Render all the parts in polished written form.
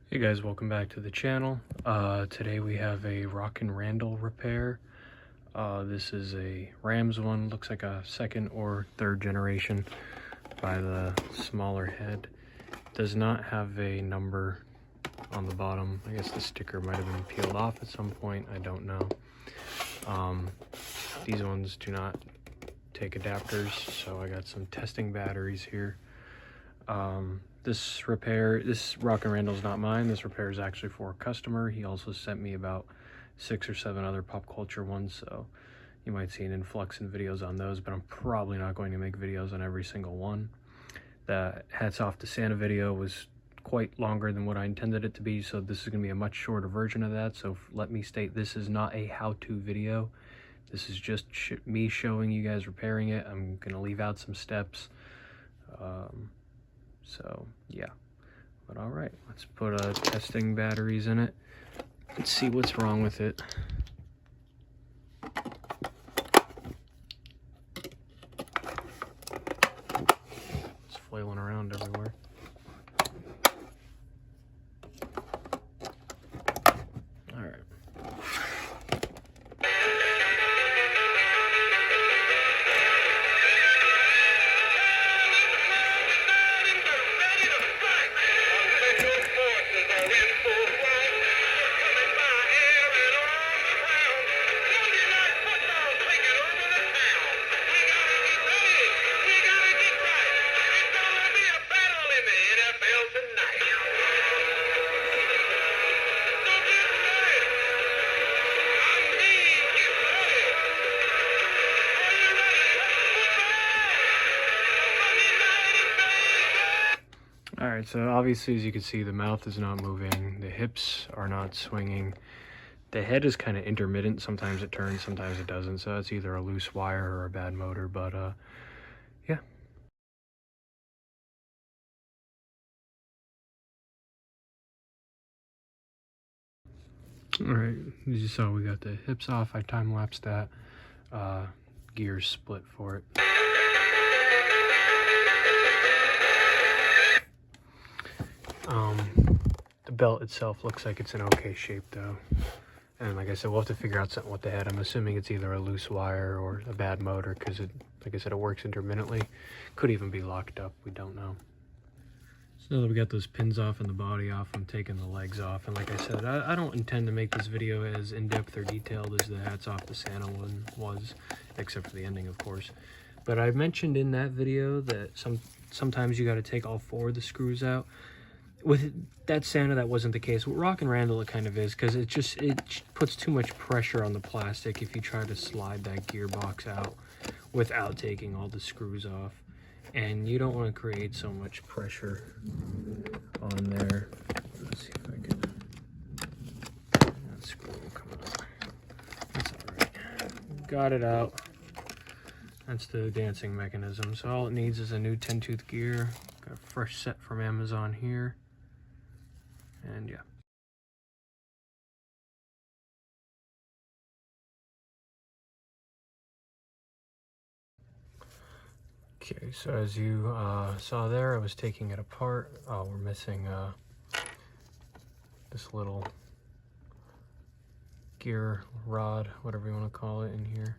Hey guys, welcome back to the channel. Today we have a Rockin Randall repair. This is a Rams one, looks like a second or third generation by the smaller head. Does not have a number on the bottom. I guess the sticker might have been peeled off at some point, I don't know. These ones do not take adapters, so I got some testing batteries here. This Rockin Randall's not mine. This repair is actually for a customer. He also sent me about 6 or 7 other pop culture ones, so you might see an influx in videos on those, but I'm probably not going to make videos on every single one. The Hats Off to Santa video was quite longer than what I intended it to be, so this is going to be a much shorter version of that. So let me state, this is not a how-to video. This is just me showing you guys repairing it. I'm going to leave out some steps. So yeah, but all right, let's put testing batteries in it. Let's see what's wrong with it. It's flailing around everywhere. All right. All right, so obviously, as you can see, the mouth is not moving, the hips are not swinging, the head is kind of intermittent. Sometimes it turns, sometimes it doesn't, so it's either a loose wire or a bad motor, but yeah. All right, as you saw, we got the hips off. I time-lapsed that. Gears split for it. The belt itself looks like it's in okay shape though. And like I said, we'll have to figure out something with the head. I'm assuming it's either a loose wire or a bad motor because it, like I said, it works intermittently. Could even be locked up, we don't know. So now that we got those pins off and the body off, I'm taking the legs off. And like I said, I don't intend to make this video as in-depth or detailed as the Hats Off to Santa one was, except for the ending, of course. But I mentioned in that video that sometimes you got to take all 4 of the screws out. With that Santa, that wasn't the case. With Rockin Randall, it kind of is, because it puts too much pressure on the plastic if you try to slide that gearbox out without taking all the screws off. And you don't want to create so much pressure on there. Let's see if I can. That screw will come out. That's alright. Got it out. That's the dancing mechanism. So all it needs is a new 10-tooth gear. Got a fresh set from Amazon here. And yeah. Okay, so as you saw there, I was taking it apart. Oh, we're missing this little gear rod, whatever you want to call it, in here.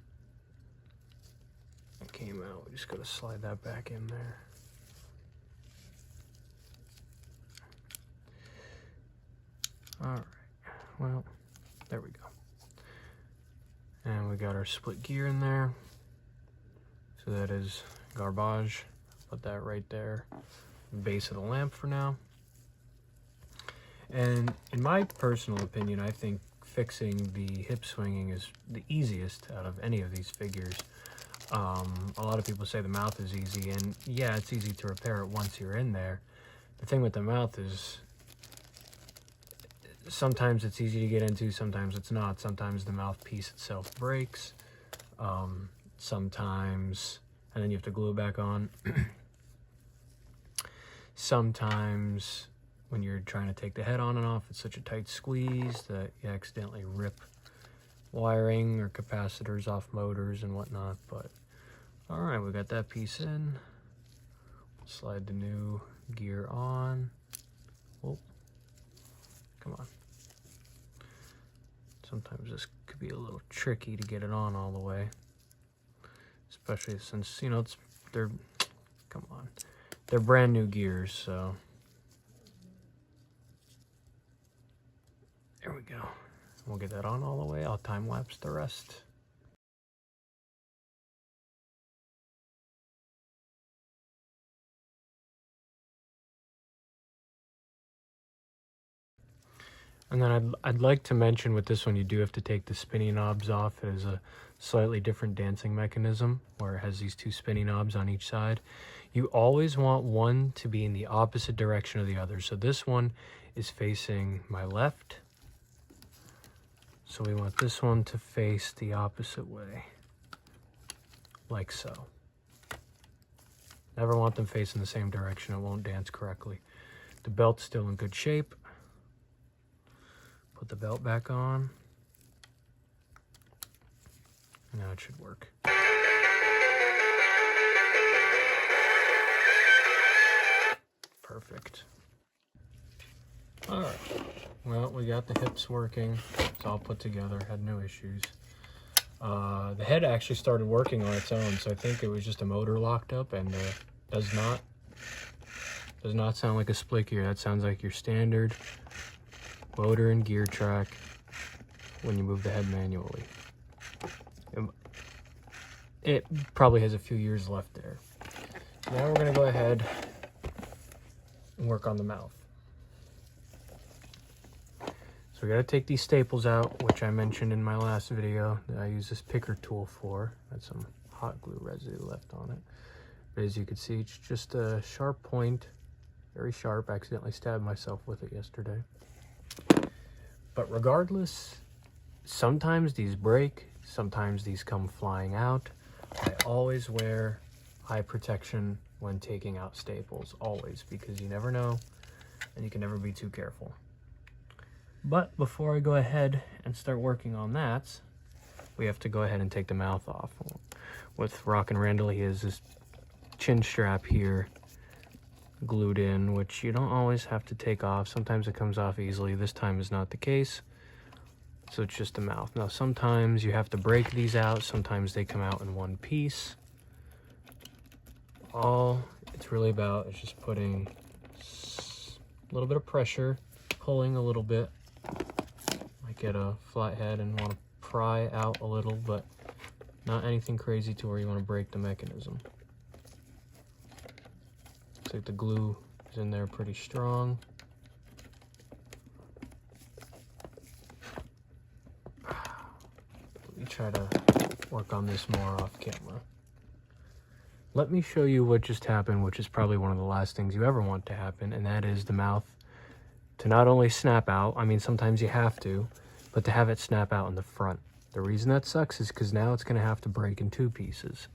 It came out. We just got to slide that back in there. Alright, well, there we go. And we got our split gear in there. So that is garbage. Put that right there. Base of the lamp for now. And in my personal opinion, I think fixing the hip swinging is the easiest out of any of these figures. A lot of people say the mouth is easy, and yeah, it's easy to repair it once you're in there. The thing with the mouth is sometimes it's easy to get into, sometimes it's not. Sometimes the mouthpiece itself breaks. Sometimes, and then you have to glue it back on. Sometimes when you're trying to take the head on and off, it's such a tight squeeze that you accidentally rip wiring or capacitors off motors and whatnot. But all right, we got that piece in. Slide the new gear on. Whoa. tricky to get it on all the way. Especially since, you know, they're brand new gears, so. There we go. We'll get that on all the way. I'll time lapse the rest. And then I'd like to mention with this one, you do have to take the spinning knobs off. It is a slightly different dancing mechanism where it has these two spinning knobs on each side. You always want one to be in the opposite direction of the other. So this one is facing my left. So we want this one to face the opposite way, like so. Never want them facing the same direction. It won't dance correctly. The belt's still in good shape. Put the belt back on. Now it should work. Perfect. All right. Well, we got the hips working. It's all put together. Had no issues. The head actually started working on its own, so I think it was just a motor locked up, and does not sound like a split gear. That sounds like your standard motor and gear track when you move the head manually. It probably has a few years left there. Now we're going to go ahead and work on the mouth. So we got to take these staples out, which I mentioned in my last video that I use this picker tool for. Had some hot glue residue left on it. But as you can see, it's just a sharp point, very sharp. I accidentally stabbed myself with it yesterday. But regardless, sometimes these break, sometimes these come flying out. I always wear eye protection when taking out staples, always, because you never know and you can never be too careful. But before I go ahead and start working on that, we have to go ahead and take the mouth off. With Rockin' Randall, he has this chin strap here glued in, which you don't always have to take off. Sometimes it comes off easily. This time is not the case. So it's just the mouth. Now sometimes you have to break these out. Sometimes they come out in one piece. All it's really about is just putting a little bit of pressure, pulling a little bit. Might get a flat head and want to pry out a little, but not anything crazy to where you want to break the mechanism. Looks like the glue is in there pretty strong. Let me try to work on this more off camera. Let me show you what just happened, which is probably one of the last things you ever want to happen, and that is the mouth to not only snap out, I mean sometimes you have to, but to have it snap out in the front. The reason that sucks is because now it's going to have to break in two pieces.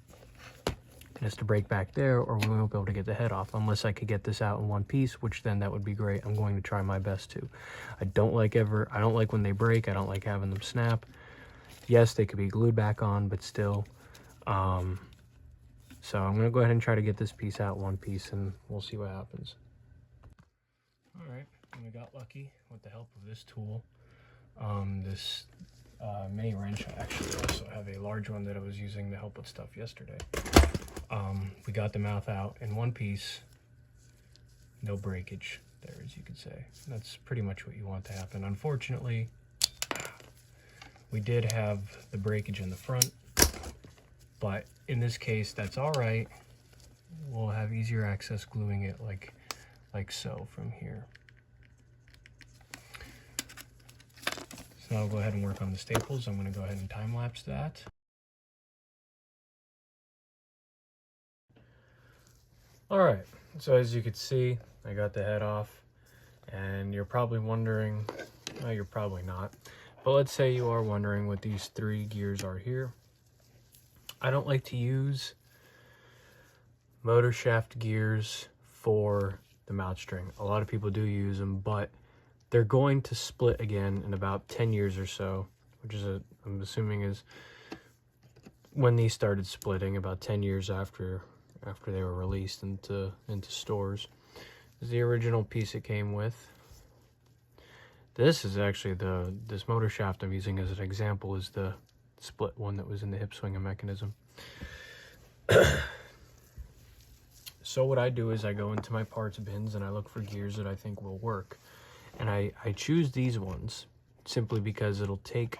It has to break back there, or we won't be able to get the head off, unless I could get this out in one piece, which then that would be great. I'm going to try my best to. I don't like when they break. I don't like having them snap. Yes, they could be glued back on, but still. So I'm going to go ahead and try to get this piece out one piece, and we'll see what happens. All right, and we got lucky with the help of this tool. This mini wrench. I actually also have a large one that I was using to help with stuff yesterday. We got the mouth out in one piece, no breakage there, as you could say. That's pretty much what you want to happen. Unfortunately, we did have the breakage in the front, but in this case, that's all right. We'll have easier access gluing it like so from here. So now I'll go ahead and work on the staples. I'm going to go ahead and time lapse that. All right, so as you can see, I got the head off, and you're probably wondering, no, you're probably not, but let's say you are wondering what these three gears are here. I don't like to use motor shaft gears for the mouth string. A lot of people do use them, but they're going to split again in about 10 years or so, which is I'm assuming is when these started splitting, about 10 years after they were released into stores. This is the original piece it came with. This is actually this motor shaft I'm using as an example is the split one that was in the hip swinging mechanism. So what I do is I go into my parts bins and I look for gears that I think will work. And I choose these ones simply because it'll take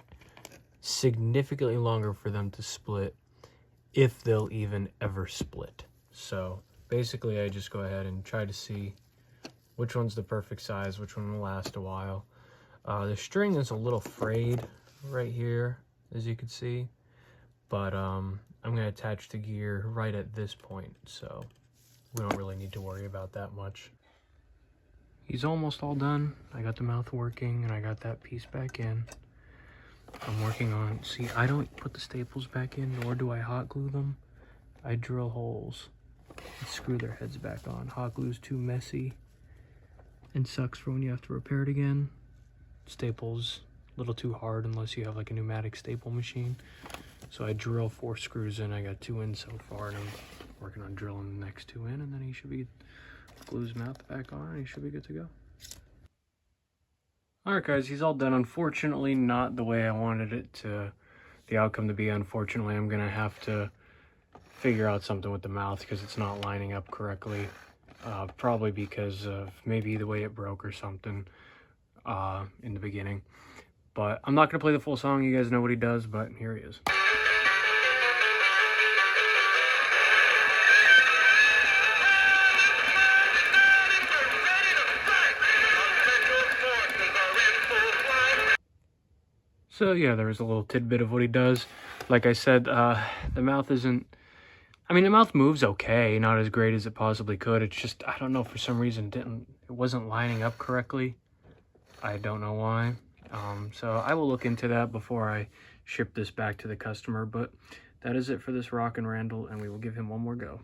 significantly longer for them to split, if they'll even ever split. So basically I just go ahead and try to see which one's the perfect size, which one will last a while. The string is a little frayed right here, as you can see, but I'm going to attach the gear right at this point, so we don't really need to worry about that much. He's almost all done. I got the mouth working and I got that piece back in. I'm working on, see, I don't put the staples back in, nor do I hot glue them. I drill holes and screw their heads back on. Hot glue's too messy and sucks for when you have to repair it again. Staples a little too hard unless you have like a pneumatic staple machine. So I drill 4 screws in. I got 2 in so far, and I'm working on drilling the next 2 in, and then he should be, glue his mouth back on, and he should be good to go. Alright guys, he's all done. Unfortunately, not the way I wanted it to, the outcome to be. Unfortunately, I'm gonna have to figure out something with the mouth because it's not lining up correctly. Probably because of maybe the way it broke or something in the beginning. But I'm not gonna play the full song. You guys know what he does, but here he is. So yeah, there was a little tidbit of what he does. Like I said, the mouth isn't, I mean, the mouth moves okay, not as great as it possibly could. It's just, I don't know, for some reason it wasn't lining up correctly. I don't know why. So I will look into that before I ship this back to the customer, but that is it for this Rockin' Randall, and we will give him one more go.